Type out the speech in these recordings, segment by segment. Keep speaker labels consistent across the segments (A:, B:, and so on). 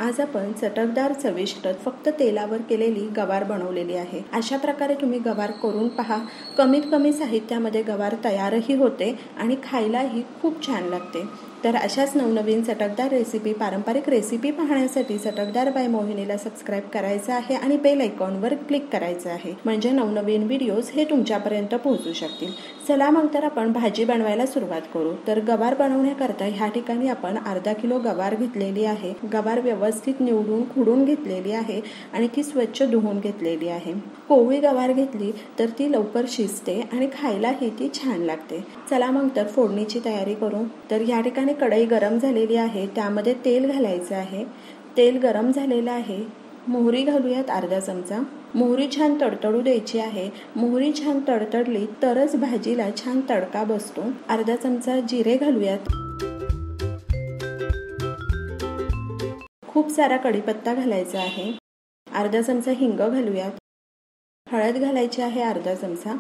A: आज आपण चटकदार चविष्ट फक्त तेलावर केलेली गवार बनवलेली आहे। अशा प्रकारे तुम्ही गवार करून पहा। कमीत कमी साहित्यामध्ये गवार तयारही होते आणि खायलाही खूप छान लागते। तर अशाच नवनवीन चटकदार रेसिपी, पारंपरिक रेसिपी पाहण्यासाठी चटकदार बाय मोहिनीला सबस्क्राइब करायचं आहे आणि बेल आयकॉनवर क्लिक करायचं आहे, म्हणजे नवनवीन व्हिडिओज हे तुमच्यापर्यंत पोहोचू शकतील। चला मग तर आपण भाजी बनवायला सुरुवात करू। तर गवार बनवण्याकरता ह्या ठिकाणी आपण अर्धा किलो गवार घेतलेली आहे। गवार व्यवस्थित निवडून खुडून घेतलेली आहे आणि ती स्वच्छ धुवून घेतलेली आहे। कोवळी गवार घेतली तर ती लवकर शिजते आणि खायलाही ती छान लागते। चला मग तर फोडणीची तयारी करू। तर ह्या ठिकाणी कढई गरम झालेली आहे, त्यामध्ये तेल घालायचं आहे। तेल गरम झालेलं आहे। मोहरी घालूयात अर्धा चमचा। मोहरी छान तडतडू द्यायची आहे। मोहरी छान तडतडली तरच भाजीला छान तडका बसतो। अर्धा चमचा जिरे घालूयात। खूप सारा कढीपत्ता घालायचा आहे। अर्धा चमचा हिंग घालूयात। हळद घालायची आहे अर्धा चमचा।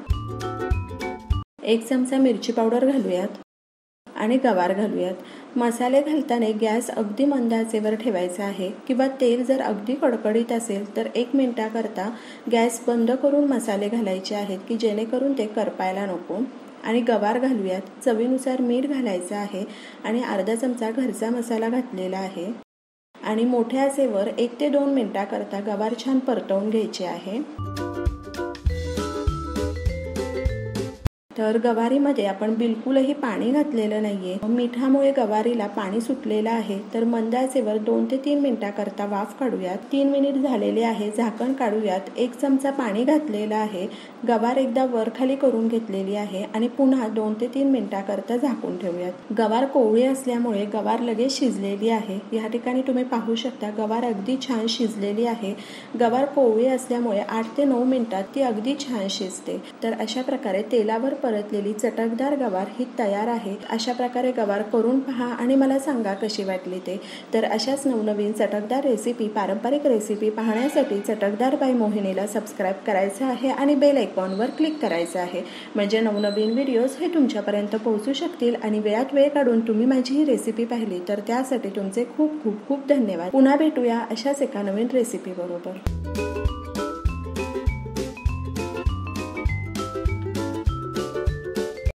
A: 1 चमचा मिरची पावडर घालूयात आणि गवार घालूयात। मसाले घालताना गॅस अगदी मंद आचेवर ठेवायचा आहे, किंवा तेल जर अगदी कडकडीत असेल तर 1 मिनिटाकरता गॅस बंद करून मसाले घालायचे आहेत, की जेणेकरून ते करपायला नको। आणि गवार घालूयात। चवीनुसार मीठ घालायचं आहे आणि अर्धा चमचा घरचा मसाला घातलेला आहे आणि मोठ्या आचेवर 1 ते 2 मिनिटाकरता गवार छान परतवून घ्यायचे आहे। तर गवारीमध्ये आपण बिलकुलही पाणी घातलेलं नाहीये। मिठामुळे गवारीला पाणी सुटलेलं आहे। तर मंद आचेवर 2 ते 3 मिनिटाकरता वाफ काढूयात। 3 मिनिट झालेले आहे, झाकण काढूयात। 1 चमचा पाणी घातलेलं आहे। गवार एकदा वर खाली करून घेतलेली आहे आणि पुन्हा 2 ते 3 मिनिटाकरता झाकून ठेवूयात। गवार कोवळी असल्यामुळे गवार लगेच शिजलेली आहे। या ठिकाणी तुम्ही पाहू शकता गवार अगदी छान शिजलेली आहे। गवार कोवळी असल्यामुळे 8 ते 9 मिनिटात ती अगदी छान शिजते। तर अशा प्रकारे तेलावर परतलेली चटकदार गवार ही तयार आहे। अशा प्रकारे गवार करून पहा आणि मला सांगा कशी वाटली ते। तर अशाच नवनवीन चटकदार रेसिपी, पारंपरिक रेसिपी पाहण्यासाठी चटकदार बाय मोहिनीला सबस्क्राइब करायचं आहे आणि बेल आयकॉनवर क्लिक करायचं आहे, म्हणजे नवनवीन व्हिडिओज हे तुमच्यापर्यंत पोहोचू शकतील। आणि वेळात वेळ काढून तुम्ही माझी ही रेसिपी पाहिली तर त्यासाठी तुमचे खूप खूप खूप धन्यवाद। पुन्हा भेटूया अशाच एका नवीन रेसिपी बरोबर।